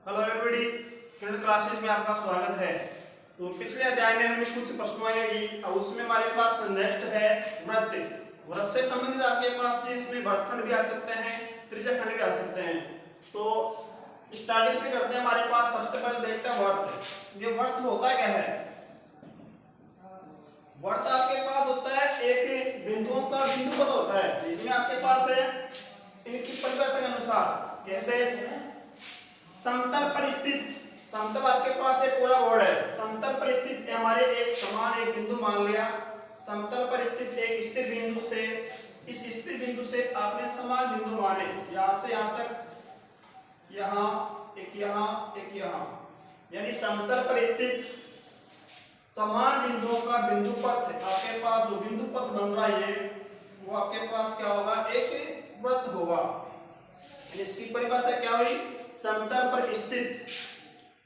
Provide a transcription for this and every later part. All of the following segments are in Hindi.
हेलो एवरीबॉडी, गणित क्लासेस में आपका स्वागत है। तो पिछले अध्याय में हमने कुछ प्रश्नों ली और उसमें हमारे पास नेक्स्ट है वृत्त। वृत्त से संबंधित आपके पास इसमें वर्गखंड भी आ सकते हैं, त्रिज्याखंड भी आ सकते हैं। तो स्टार्टिंग से करते हैं। हमारे पास सबसे पहले देखते हैं वृत्त। ये वृत्त होता क्या है? वृत्त आपके पास होता है एक बिंदुओं का बिंदुपथ होता है, जिसमें आपके पास है इनकी परिभाषा के अनुसार कैसे समतल पर स्थित, समतल आपके पास एक पूरा बोर्ड है, समतल पर स्थित हमारे एक समान एक बिंदु मान लिया। समतल पर स्थित एक स्थिर बिंदु से, इस स्थिर बिंदु से आपने समान बिंदु माने, यहां से यहां तक, यहां एक, यहां एक, यहां, यानी समतल पर स्थित समान बिंदुओं का बिंदुपथ आपके पास जो बिंदुपथ बन रहा है वो आपके पास क्या होगा? एक वृत्त होगा। इसकी परिभाषा क्या हुई? समतल पर स्थित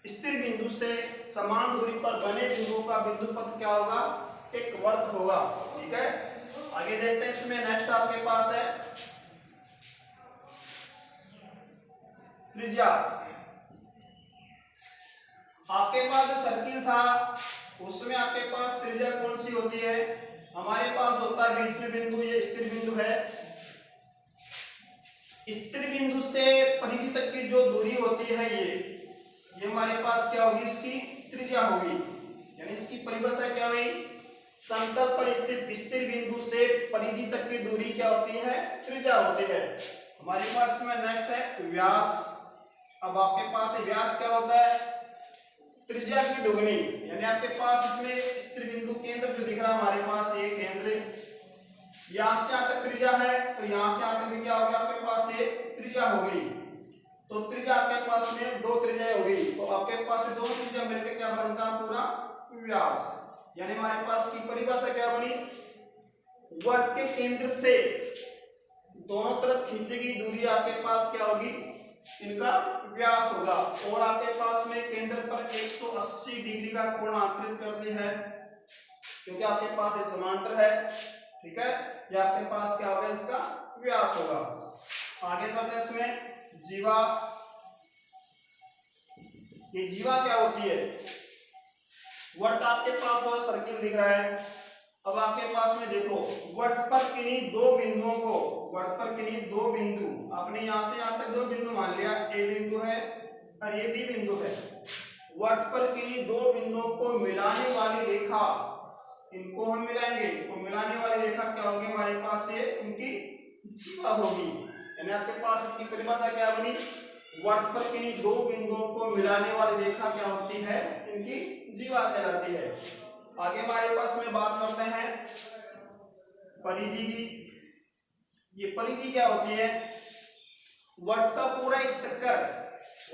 स्थिर बिंदु से समान दूरी पर बने बिंदुओं का बिंदुपथ क्या होगा? एक वृत्त होगा। ठीक है, आगे देखते हैं। इसमें नेक्स्ट आपके पास है त्रिज्या। आपके पास जो सर्किल था उसमें आपके पास त्रिज्या कौन सी होती है? हमारे पास होता है बीच में बिंदु, ये स्थिर बिंदु है। स्थिर बिंदु से परिधि तक की जो दूरी होती है ये हमारे पास क्या होगी? इसकी त्रिज्या होगी। यानी इसकी परिभाषा क्या हुई? समतल पर स्थित स्थिर बिंदु से परिधि तक की दूरी क्या होती है? त्रिज्या होती है। हमारे पास में नेक्स्ट है व्यास। अब आपके पास व्यास क्या होता है? त्रिज्या की दुगनी। यानी आपके पास इसमें स्थिर बिंदु केंद्र जो दिख रहा है हमारे पास, ये केंद्र, यहां से यहां तक त्रिज्या है, तो यहां से यहां तक भी क्या होगा? आपके पास ये त्रिज्या हो गई। तो त्रिज्या आपके पास में दो त्रिज्या हो गई, तो आपके पास दो त्रिज्या मिलकर क्या बनता है? पूरा व्यास। यानी हमारे पास की परिभाषा क्या बनी? वृत्त के केंद्र से दोनों तरफ खींची गई दूरी आपके पास क्या होगी? इनका व्यास होगा। और आपके पास में केंद्र पर 180 डिग्री का कोण आंतरित करती है, क्योंकि आपके पास ये समांतर है। ठीक है, ये आपके पास क्या होगा? इसका व्यास होगा। आगे चलते हैं इसमें जीवा। ये जीवा क्या होती है? वृत्त आपके पास पूरा सर्किल दिख रहा है। अब आपके पास में देखो, वृत्त पर किन्हीं दो बिंदुओं को, वृत्त पर किन्हीं दो बिंदु, आपने यहां से यहां तक दो बिंदु मान लिया, ए बिंदु है और ये बी बिंदु है। वृत्त पर किन्हीं दो बिंदुओं को मिलाने वाली रेखा, इनको हम मिलाएंगे तो मिलाने वाली रेखा क्या होगी? हमारे पास ये इनकी जीवा होगी। यानी आपके पास इसकी परिभाषा क्या बनी? वृत्त पर किन्हीं दो बिंदुओं को मिलाने वाली रेखा क्या होती है? इनकी जीवा कहलाती है। आगे हमारे पास में बात करते हैं परिधि की। ये परिधि क्या होती है? वृत्त का पूरा एक चक्कर,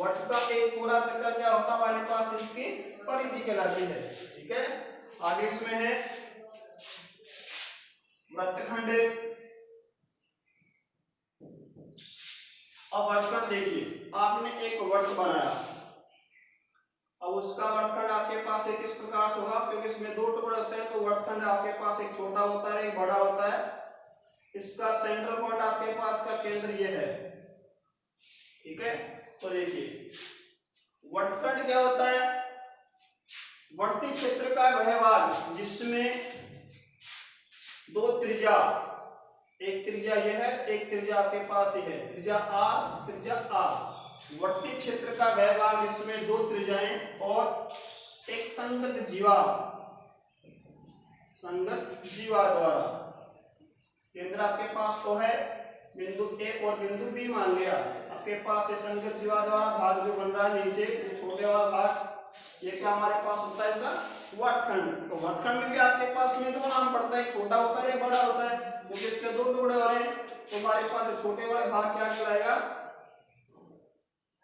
वृत्त का एक पूरा चक्कर क्या होता है? हमारे पास इसकी परिधि कहलाती है। ठीक है, आगे इसमें है वृत्तखंड। अब वृत्तखंड देखिए, आपने एक वृत्त बनाया, अब उसका वृत्तखंड आपके पास एक इस प्रकार से होगा, क्योंकि इसमें दो टुकड़े होते हैं, तो वृत्तखंड आपके पास एक छोटा होता है, एक बड़ा होता है। इसका सेंट्रल पॉइंट आपके पास का केंद्र ये है। ठीक है, तो देखिए वृत्तखंड क्या होता है? वर्ती क्षेत्र का वह भाग जिसमें दो त्रिज्या, एक त्रिज्या ये है, एक त्रिज्या आपके पास ही है, त्रिज्या आर, त्रिज्या आर। वर्ती क्षेत्र का वह भाग जिसमें दो त्रिज्याएं और एक संगत जीवा, संगत जीवा द्वारा, केंद्र आपके पास तो है बिंदु ए और बिंदु बी मान लिया। आपके पास ये संगत जीवा द्वारा भाग जो बन रहा है नीचे, ये छोटे वाला भाग, ये क्या हमारे पास होता है? सर वृत्तखंड। तो वृत्तखंड में भी आपके पास में दो नाम पड़ता है, छोटा होता है, बड़ा होता है, क्योंकि इसके दो टुकड़े हो रहे हैं। तो हमारे पास छोटे वाले भाग क्या कहलाएगा?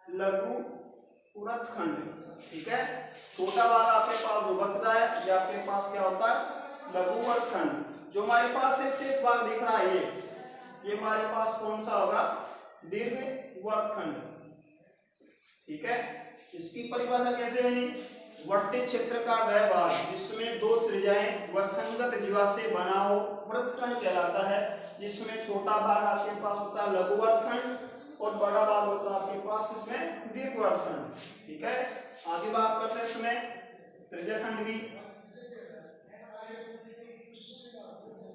लघु वृत्तखंड। ठीक है, छोटा वाला आपके पास जो बच रहा है ये आपके पास क्या होता है? लघु वृत्तखंड। जो हमारे पास से शेष भाग दिख रहा है ये हमारे पास कौन सा होगा? दीर्घ वृत्तखंड। ठीक है, इसकी परिभाषा कैसे बनी? वर्ती क्षेत्र का वह भाग जिसमें दो त्रिज्याएं व संगत जीवा से बना हो वृत्तखंड कहलाता है, जिसमें छोटा भाग आपके पास होता है लघु वृत्तखंड और बड़ा भाग होता है आपके पास इसमें दीर्घवृत्तखंड। ठीक है, आगे बात करते हैं इसमें त्रिज्याखंड की।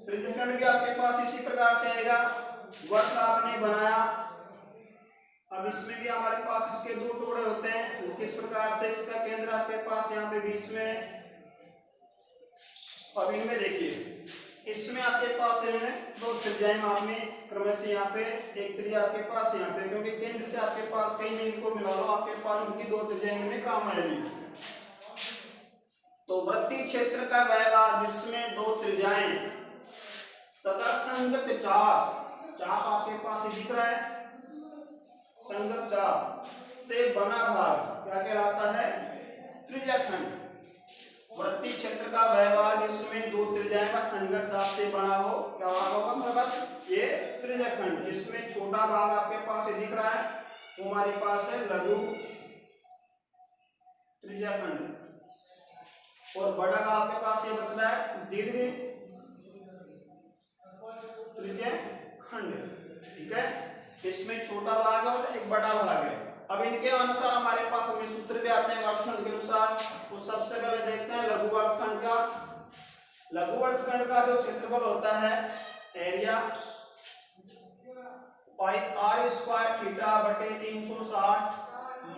त्रिज्याखंड भी आपके पास इसी प्रकार से आएगा, वक्र आपने बनाया। अब इसमें भी हमारे पास इसके दो टुकड़े होते हैं, वो किस प्रकार से, इसका केंद्र आपके पास यहाँ पे बीच में। अब इनमें देखिए, इसमें आपके पास है दो त्रिज्याएं आपने क्रम से यहाँ पे एक त्रिज्या आपके पास यहाँ पे, क्योंकि केंद्र से आपके पास कहीं नहीं इनको मिला लो, आपके पास उनकी दो त्रिज्याएं में काम आएगी। तो वृत्तीय क्षेत्र का व्यवहार जिसमें दो त्रिज्याएं तथा संगत चाप आपके पास दिख रहा है, संगत चाप से बना भाग क्या कहलाता है, त्रिज्याखंड। वृत्तीय क्षेत्र का व्यवहार जिसमें दो त्रिज्याएं का संगत चाप से बना हो, क्या होगा मेरे पास, ये त्रिज्याखंड। जिसमें छोटा भाग आपके पास दिख रहा है वो हमारे पास है लघु त्रिज्याखंड, और बड़ा भाग आपके पास ये बच रहा है दीर्घ त्रिज्याखंड। ठीक है, इसमें छोटा भाग है और एक बड़ा भाग है। अब इनके अनुसार हमारे पास हमें सूत्र भी आते हैं वर्गखंड के अनुसार। तो सबसे पहले देखते हैं लघु वर्गखंड का। लघु वर्गखंड का जो क्षेत्रफल होता है, area pi R square theta बटे 360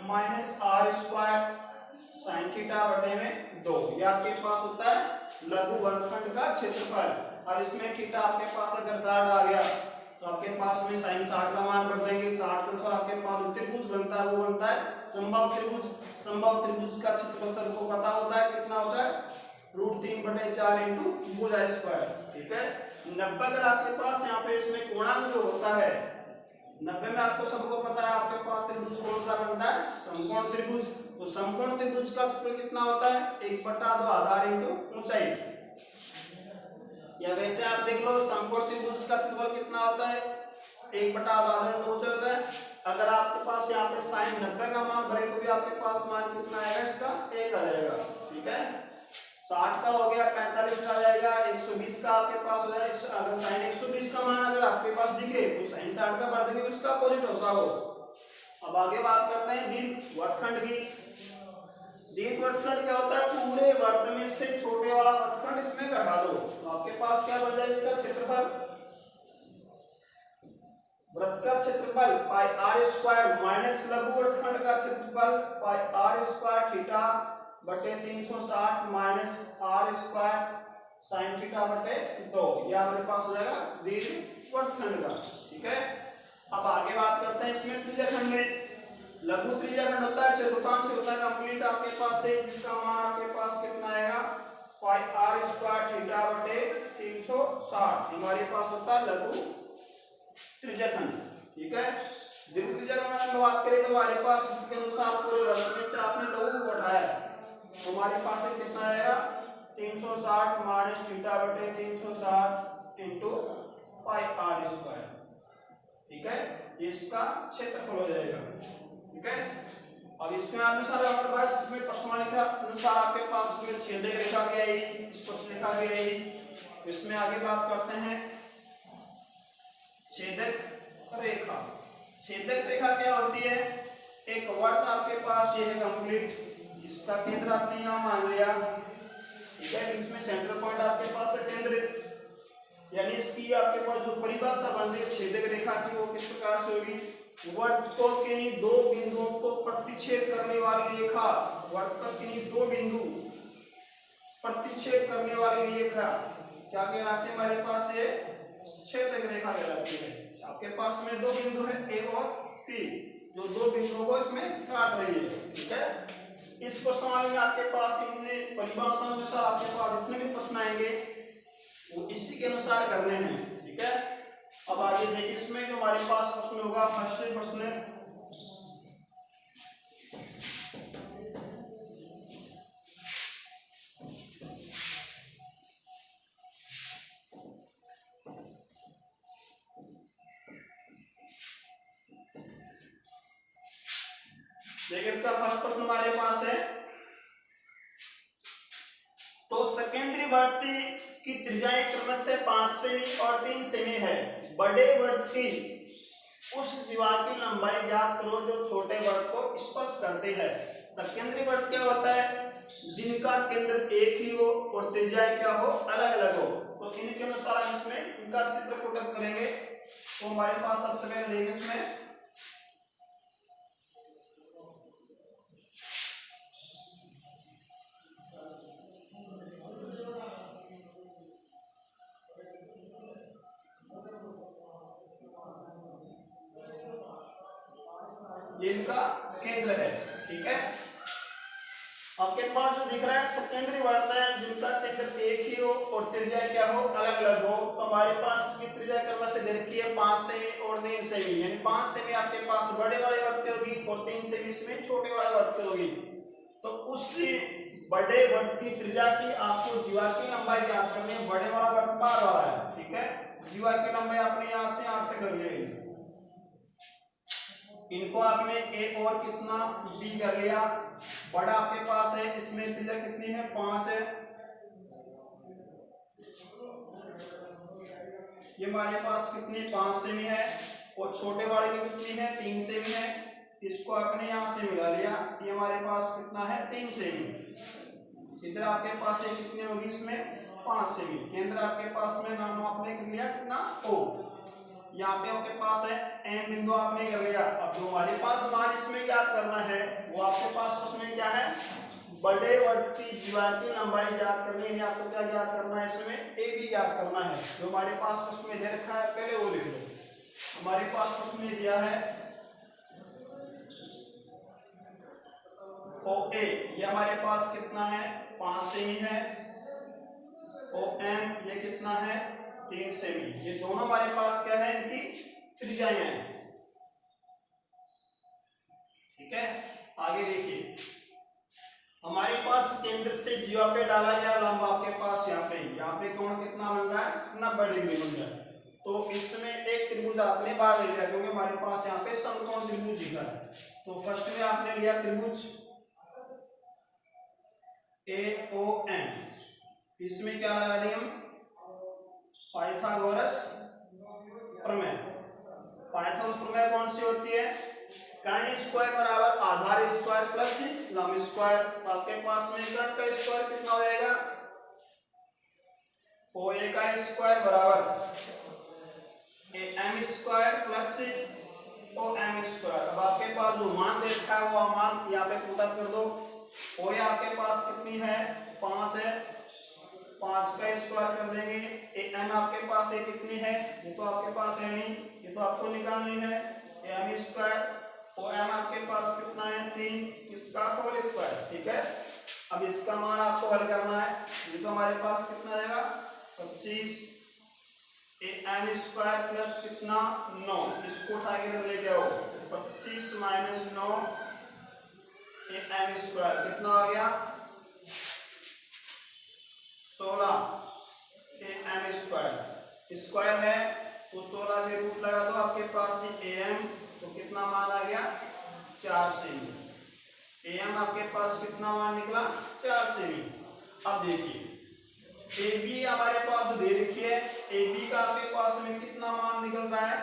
minus R square sine theta बटे में 2, यह आपके पास होता है लघु वर्गखंड का क्षेत्रफल। अब इसमें थीटा आपके पास अगर 60 आ गया तो आपके पास में साइन 60 का मान रख देंगे। 60 के अनुसार आपके पास जो त्रिभुज बनता है वो बनता है समबाहु त्रिभुज। समबाहु त्रिभुज का क्षेत्रफल सबको पता होता है कितना होता है, √3/4 इंटू भुजा स्क्वायर। ठीक है, 90 अगर आपके पास यहाँ पे इसमें कोणांक जो होता है 90 में आपको सबको पता है आपके पास त्रिभुज कौन सा बनता है, समकोण त्रिभुज। तो समकोण त्रिभुज का क्षेत्रफल कितना होता है, 1/2 आधार इंटू ऊंचाई। या वैसे आप देख लो समकोण त्रिभुज का क्षेत्रफल कितना होता है, 1/2 आधार इंटू ऊंचाई होता है। अगर आपके पास यहाँ पे साइन 90 का मान भरे तो भी आपके पास मान कितना आएगा, इसका 1 आ जाएगा। ठीक है, 60 का हो गया, 45 का आ जाएगा, 120 का आपके पास हो जाएगा। अगर साइन 120 का मान अगर आपके पास दिखे तो साइन 60 का बढ़ देंगे, उसका अपोजिट होता हो। अब आगे बात करते हैं दीर्घ वर्गखंड की। दीर्घ वर्गखंड क्या होता है, पूरे वृत्त में से छोटे वाला वर्गखंड इसमें घटा दो तो आपके पास क्या बन जाए, इसका क्षेत्रफल, वृत्त का क्षेत्रफल पाई आर स्क्वायर माइनस लघु वर्गखंड का क्षेत्रफल पाई आर स्क्वायर थीटा बटे 360 minus R square sine theta बटे 2, यह हमारे पास हो जाएगा दीर्घ वर्गखंड का। ठीक है, अब आगे बात करते हैं इसमें त्रिज्याखंड में। लघु त्रिज्याखंड होता है चतुर्थांश होता है कंप्लीट आपके पास है, जिसका मान आपके पास कितना आएगा, पाई आर स्क्वायर थीटा बटे 360 हमारे पास होता है लघु त्रिज्याखंड। ठीक है, दीर्घ त्रिज्याखंड की बात करें तो हमारे पास इसके अनुसार पूरे वृत्त में से आपने लघु को घटाया तो हमारे पास कितना आएगा, 360 माइनस थीटा बटे 360 इंटू पाई आर स्क्वायर। ठीक है, इसका क्षेत्रफल हो जाएगा। ठीक है, अब इसमें अनुसार हमारे पास इसमें प्रश्नावली अनुसार आपके पास इसमें छेदक रेखा भी आएगी, स्पर्श रेखा भी आएगी। इसमें आगे बात करते हैं छेदक रेखा। छेदक रेखा क्या होती है, एक वृत्त आपके पास ये है कंप्लीट, इसका केंद्र आपने यहाँ मान लिया। ठीक है, बीच में सेंटर पॉइंट आपके पास है केंद्र, यानी इसकी आपके पास जो परिभाषा बन रही है छेदक रेखा की वो किस प्रकार से होगी, वृत्त को किन्हीं दो बिंदुओं को प्रतिच्छेद करने वाली रेखा, वृत्त पर किन्हीं दो बिंदु प्रतिच्छेद करने वाली रेखा क्या कहलाती है, हमारे पास ये छेदक रेखा कहलाती है। आपके पास में दो बिंदु है ए और पी, जो दो बिंदुओं को इसमें काट रही है। ठीक है, इस प्रश्नावली में आपके पास इनने परिभाषा अनुसार आपके पास जितने भी प्रश्न आएंगे वो इसी के अनुसार करने हैं। ठीक है, अब आगे देखिए इसमें जो हमारे पास प्रश्न होगा, फर्स्ट प्रश्न देखिए, इसका फर्स्ट प्रश्न हमारे पास है, तो सकेंद्री वृत्त की त्रिज्याएं क्रमशः 5 सेमी और 3 सेमी है। बड़े वृत्त की उस जीवा की लंबाई ज्ञात करो जो छोटे वर्ग को स्पर्श करते हैं। सकेंद्रीय वर्ग क्या होता है? जिनका केंद्र एक ही हो और त्रिज्या क्या हो, अलग अलग हो। तो इनके अनुसार हम इसमें इनका चित्र पुटअप करेंगे। तो हमारे पास सबसे पहले देखें इसमें ये इनका केंद्र है, ठीक है। आपके पास जो दिख रहा है सकेंद्रीय वर्ग है जिनका केंद्र एक ही हो और त्रिज्या क्या हो, अलग अलग हो। तो हमारे पास की त्रिज्या क्रम से दे रखी है 5 सेमी और 3 सेमी, यानी 5 सेमी आपके पास बड़े वाले वर्ग की होगी और 3 सेमी इसमें छोटे वाले वर्ग की होगी। तो उस बड़े वर्ग की त्रिज्या की आपको जीवा की लंबाई ज्ञात करनी है। बड़े वाला वर्ग पार वाला है, ठीक है। जीवा की लंबाई आपने यहाँ से यहाँ तक कर ली, इनको आपने ए और कितना बी कर लिया। बड़ा आपके पास है, इसमें त्रिज्या कितनी है, 5 है। ये हमारे पास कितनी 5 सेमी है और छोटे वाले की कितनी है, 3 सेमी है। इसको आपने यहां से मिला लिया, ये हमारे पास कितना है, 3 सेमी। इधर आपके पास है कितनी होगी, इसमें 5 सेमी। केंद्र आपके पास में नाम आपने कर लिया कितना, ओ। यहाँ पे आपके पास है एम बिंदु आपने कर लिया। अब जो हमारे पास मान इसमें ज्ञात करना है वो आपके पास उसमें क्या है, बड़े वर्ग की जीवा की लंबाई ज्ञात करनी है। आपको क्या ज्ञात करना है, इसमें ए बी ज्ञात करना है। जो हमारे पास उसमें दे रखा है पहले वो लिख लो। हमारे पास उसमें दिया है ओ ए, ये हमारे पास कितना है, 5 सेमी है। ओ एम ये कितना है, 3 सेमी। ये दोनों हमारे पास क्या है, इनकी त्रिज्याएं हैं, ठीक है। आगे देखिए, हमारे पास केंद्र से जीवा पे डाला गया लंब आपके पास यहाँ पे कोण कितना बन रहा है, 90 डिग्री बन रहा है। तो इसमें एक त्रिभुज आपने बाहर ले लिया क्योंकि हमारे पास यहाँ पे समकोण त्रिभुज दिखा है। तो फर्स्ट में आपने लिया त्रिभुज ए ओ एन, इसमें क्या लगा देंगे हम, पाइथागोरस प्रमेय। पाइथागोरस प्रमेय कौन सी होती है, कर्ण स्क्वायर बराबर आधार स्क्वायर प्लस लंब स्क्वायर। तो आपके पास में कर्ण का स्क्वायर कितना हो जाएगा, ओ ए का स्क्वायर बराबर A M square plus O M square. अब आपके पास जो मान दे रखा है वो मान यहाँ पे पुटअप कर दो। ओ ए आपके पास कितनी है, 5 है, 5 का स्क्वायर कर देंगे। ए एम आपके पास है कितनी है, ये तो आपके पास है नहीं, ये तो आपको निकालनी है, एम स्क्वायर। और एम आपके पास कितना है, 3, इसका होल स्क्वायर, ठीक है। अब इसका मान आपको हल करना है। ये तो हमारे पास कितना आएगा, 25 एम स्क्वायर प्लस कितना 9, इसको उठा के इधर लेके आओ। 25 माइनस 9 एम स्क्वायर कितना आ गया, 16 एम स्क्वायर। स्क्वायर है तो 16 में रूट लगा दो, आपके पास ए एम तो कितना मान आ गया, 4 सेमी। ए एम आपके पास कितना मान निकला, 4 सेमी। अब देखिए ए बी हमारे पास जो दे रखी है, ए बी का आपके पास में कितना मान निकल रहा है,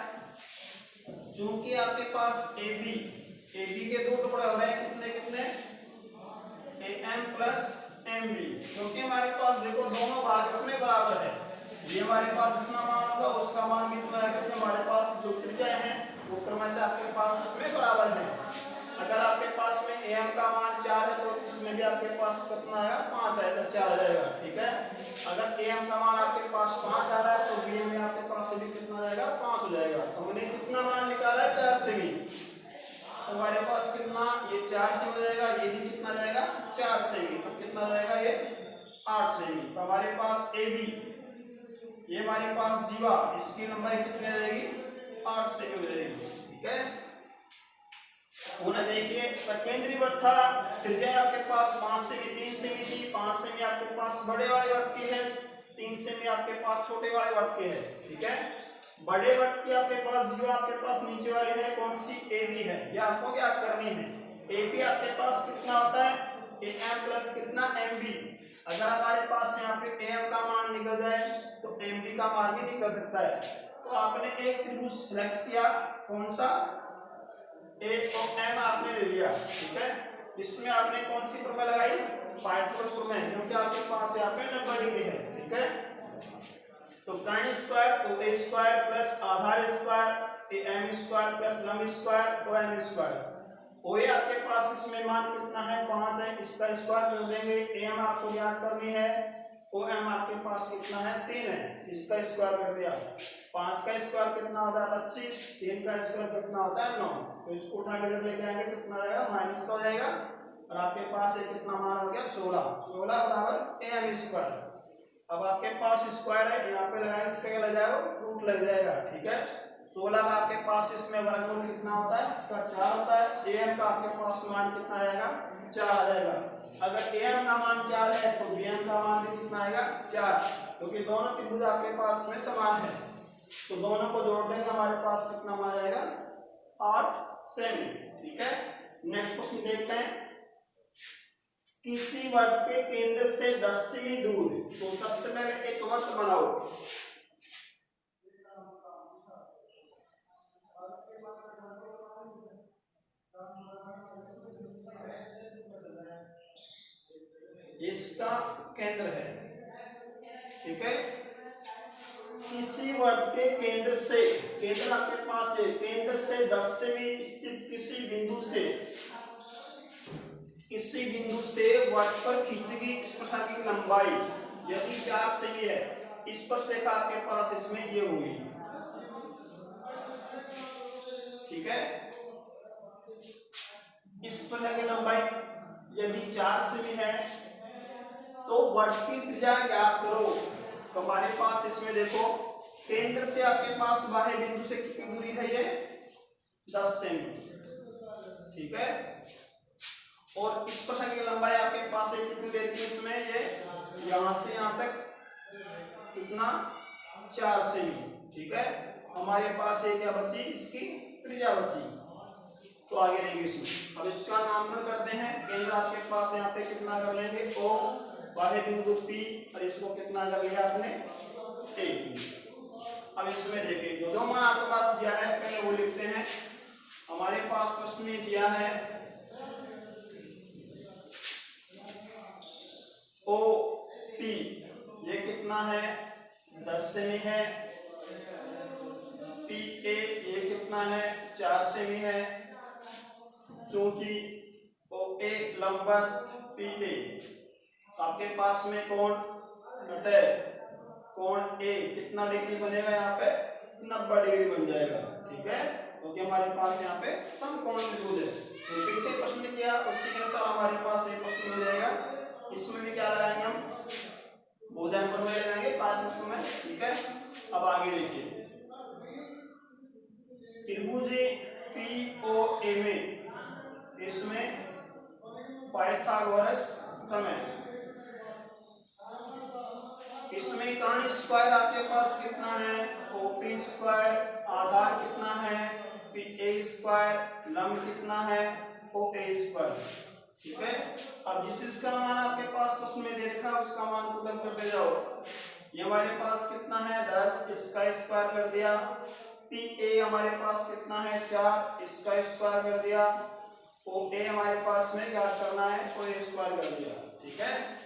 चूंकि आपके पास ए बी के दो टुकड़े हो रहे हैं, कितने कितने, A M plus M B. क्योंकि हमारे पास देखो दोनों भाग इसमें बराबर है, ये हमारे पास जितना मान होगा उसका मान कितना है, क्योंकि हमारे पास जो त्रिज्या है वो क्रम से आपके पास इसमें बराबर है। अगर आपके पास में एम का मान 4 है तो इसमें भी आपके पास कितना आएगा, 5 आएगा, 4 आ जाएगा, ठीक है। अगर एम का मान आपके पास 5 आ रहा है तो बी में आपके पास भी कितना आएगा, 5 हो जाएगा। तो हमने कितना मान निकाला है, 4 सेमी। हमारे पास कितना, ये 4 से हो जाएगा, ये भी कितना जाएगा, 4 सेमी। तो कितना जाएगा, ये 8 सेमी। तो हमारे पास ए बी, ये हमारे पास जीवा, इसकी लंबाई कितनी आ जाएगी, 8 सेमी हो जाएगी, ठीक है। उन्हें देखिए सकेंद्रीय वर्ग था, त्रिज्या आपके पास 5 सेमी 3 सेमी थी। 5 सेमी आपके पास बड़े वाले वर्ग की है, 3 सेमी आपके पास छोटे वाले वर्ग की है, ठीक है। बड़े वर्ग की आपके पास जीवा आपके पास नीचे वाली है कौन सी, ए बी है, ये आपको ज्ञात करनी है। ए बी आपके पास कितना होता है, ए एम प्लस कितना एम बी। अगर हमारे पास यहाँ पे ए एम का मान निकल जाए तो एम बी का मान भी निकल सकता है। तो आपने एक त्रिभुज सिलेक्ट किया, कौन सा, ए और एम आपने ले लिया, ठीक है। इसमें आपने कौन सी प्रमेय लगाई, पाइथागोरस प्रमेय, क्योंकि आपके पास यहाँ पे 90 डिग्री है, ठीक है। तो कर्ण square O A square plus आधार square A M square plus लंब square O M square. O A आपके पास इसमें मान कितना है, 5 है, इसका स्क्वायर कर देंगे। ए एम आपको याद करनी है, ओ एम आपके पास कितना है, 3 है, इसका स्क्वायर कर दिया। 5 का स्क्वायर कितना होता है, 25, 3 का स्क्वायर कितना होता है, 9। तो इसको उठा के इधर लेके आएंगे, कितना रहेगा, माइनस का हो जाएगा, और आपके पास ये कितना मान हो गया, 16 बराबर ए एम स्क्वायर। अब आपके पास स्क्वायर है, यहाँ पे लगाएंगे, इसका क्या लग जाएगा, रूट लग जाएगा, ठीक है। 16 का आपके पास इसमें वर्गमूल कितना होता है, इसका 4 होता है। ए एम का आपके पास मान कितना आएगा, 4 आ जाएगा। अगर ए एम का मान 4 है तो बी एम का मान भी कितना आएगा, 4, क्योंकि दोनों त्रिभुज आपके पास में समान है। तो दोनों को जोड़ देंगे, हमारे पास कितना मान आ जाएगा, 8 सेमी, ठीक है। नेक्स्ट क्वेश्चन देखते हैं, किसी वर्त के केंद्र से 10 सेमी दूर, तो सबसे पहले एक वर्त बनाओ। इसका केंद्र है, ठीक है। किसी वर्त के केंद्र से, केंद्र आपके पास है, केंद्र से 10 सेमी स्थित किसी बिंदु से वर्त पर खींची गई स्पर्शरेखा की लंबाई यदि 4 सेमी है, स्पर्शरेखा आपके पास इसमें ये होगी, ठीक है। स्पर्शरेखा की लंबाई यदि 4 सेमी है तो वर्त की त्रिज्या ज्ञात करो। तो हमारे पास इसमें देखो, केंद्र से आपके पास बाह्य बिंदु से कितनी दूरी है, ये 10 सेमी, ठीक है। और स्पर्शरेखा की लंबाई आपके पास है कितनी देर की, इसमें ये यहां से यहां तक कितना, 4 सेमी, ठीक है। हमारे पास ये क्या बची, इसकी त्रिज्या बची। तो आगे देंगे इसमें, अब इसका नामकरण करते हैं। केंद्र आपके पास यहाँ पे कितना कर लेंगे, ओ, बाह्य बिंदु P, और इसको कितना कर लिया आपने, A। अब इसमें देखिए, जो जो मान आपके पास दिया है पहले वो लिखते हैं। हमारे पास प्रश्न में दिया है ओ पी, ये कितना है, 10 सेमी है। पी ए, ये कितना है, 4 सेमी है। चूंकि ओ ए लंबवत पी ए, आपके पास में कोण अतः कोण ए कितना डिग्री बनेगा, यहाँ पे 90 डिग्री बन जाएगा, ठीक है, क्योंकि हमारे पास यहाँ पे समकोण त्रिभुज है। तो फिर से प्रश्न किया, उसी के अनुसार हमारे पास एक प्रश्न हो जाएगा। इसमें भी क्या लगाएंगे हम, बोधन प्रमेय लगाएंगे 5 अंकों में, ठीक है। अब आगे देखिए, त्रिभुज पीओए में इसमें पाइथागोरस प्रमेय, इसमें कर्ण स्क्वायर आपके पास कितना है, ओपी स्क्वायर, आधार कितना है, पी ए स्क्वायर, लंब कितना है, ओ ए स्क्वायर, ठीक है। अब जिस इसका मान आपके पास प्रश्न में दे रखा है उसका मान पुनः करते जाओ। ये हमारे पास कितना है, 10, इसका स्क्वायर कर दिया। पी ए हमारे पास कितना है, 4, इसका स्क्वायर कर दिया। ओ ए हमारे पास में याद करना है, ओ ए स्क्वायर कर दिया, ठीक है।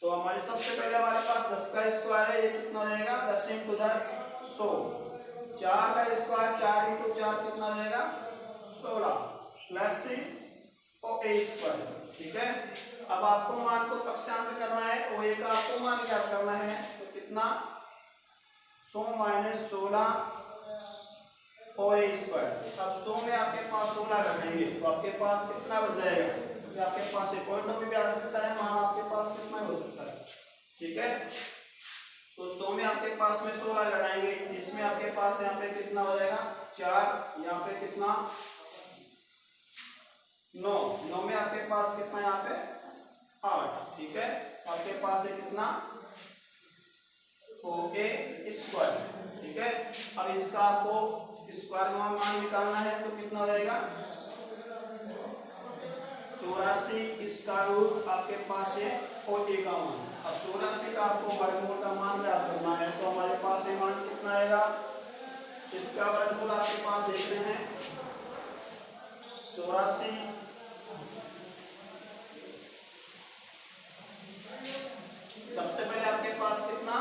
तो हमारे सबसे पहले हमारे पास 10 का स्क्वायर है, ये कितना हो जाएगा, 10 × 10 100। 4 का स्क्वायर 4 × 4 कितना हो जाएगा, 16 प्लस ओ ए स्क्वायर, ठीक है। अब आपको मान को पक्षांतर करना है, ओ ए का आपको मान ज्ञात करना है, तो कितना, 100 - 16 ओ ए स्क्वायर। अब 100 में आपके पास 16 रखेंगे तो आपके पास कितना बच जाएगा, क्योंकि आपके पास एक पॉइंट में भी आ सकता है, मान आपके पास कितना हो सकता है, ठीक है। तो 100 में आपके पास में 16 लगाएंगे, इसमें आपके पास यहाँ पे कितना हो जाएगा, 4, यहाँ पे कितना, 9 में आपके पास कितना, यहाँ पे 8, ठीक है। आपके पास है कितना, ओ ए स्क्वायर, ठीक है। अब इसका आपको स्क्वायर का मान निकालना है, तो कितना हो जाएगा, 84, इसका रूट आपके पास है ओ ए का मान। अब 84 का आपको वर्गमूल का मान ज्ञात करना है, तो हमारे पास ये मान कितना आएगा, इसका वर्गमूल आपके पास देख रहे हैं 84। सबसे पहले आपके पास कितना,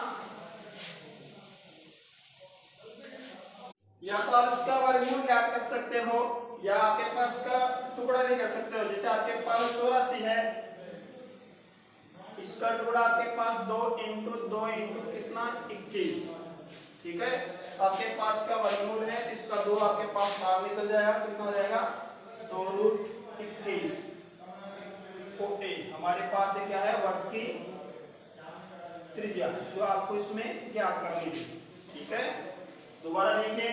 या तो आप इसका वर्गमूल ज्ञात कर सकते हो या आपके पास का टुकड़ा भी कर सकते हो। जैसे आपके पास 84 है, इसका टुकड़ा आपके पास 2 इंटू 2 इंटू कितना 21, ठीक है। आपके पास का वर्गमूल है, इसका 2 आपके पास बाहर निकल जाएगा, कितना हो जाएगा 2√21। ओके, हमारे पास है क्या है, वर्ग की त्रिज्या जो आपको इसमें ज्ञात करनी थी, ठीक है। दोबारा देखें,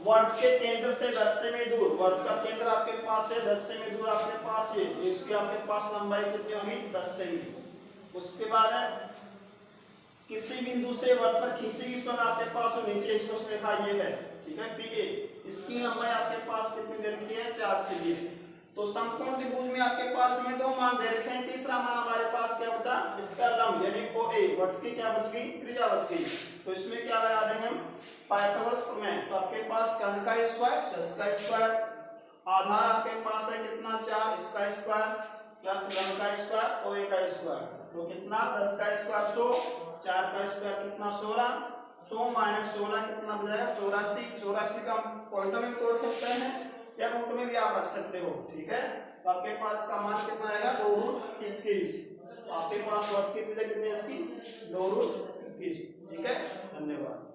वर्ग के केंद्र से 10 सेमी दूर, वर्ग का केंद्र आपके पास है 10 सेमी दूर आपके पास है, तो इसकी आपके पास लंबाई कितनी होगी 10 सेमी। उसके बाद है किसी बिंदु से वर्ग पर खींची गई स्पर्श आपके पास जो नीचे स्पर्श रेखा ये है, ठीक है पीए, इसकी लंबाई आपके पास कितनी दे रखी है 4 सेमी। तो समकोण त्रिभुज में आपके पास में 2 मान दे रखे हैं, तीसरा मान हमारे पास क्या बचा, इसका लंब यानी OA, वर्ग की क्या बच गई, त्रिज्या बच गई। तो इसमें क्या लगा देंगे हम, पाइथागोरस प्रमेय। तो आपके पास कर्ण का स्क्वायर 10 का स्क्वायर, आधार आपके पास है कितना 4, इसका स्क्वायर प्लस लंब का स्क्वायर OA का स्क्वायर, तो कितना 10 का स्क्वायर 100, 4 का स्क्वायर कितना 16, 100 माइनस 16 कितना बन जाएगा 84। 84 का पॉइंटों में तोड़ सकते हैं या रूट में भी आप रख सकते हो, ठीक है। तो आपके पास का मान कितना आएगा 2√21। आपके पास वर्ग की त्रिज्या कितनी है इसकी 2√21, ठीक है। धन्यवाद।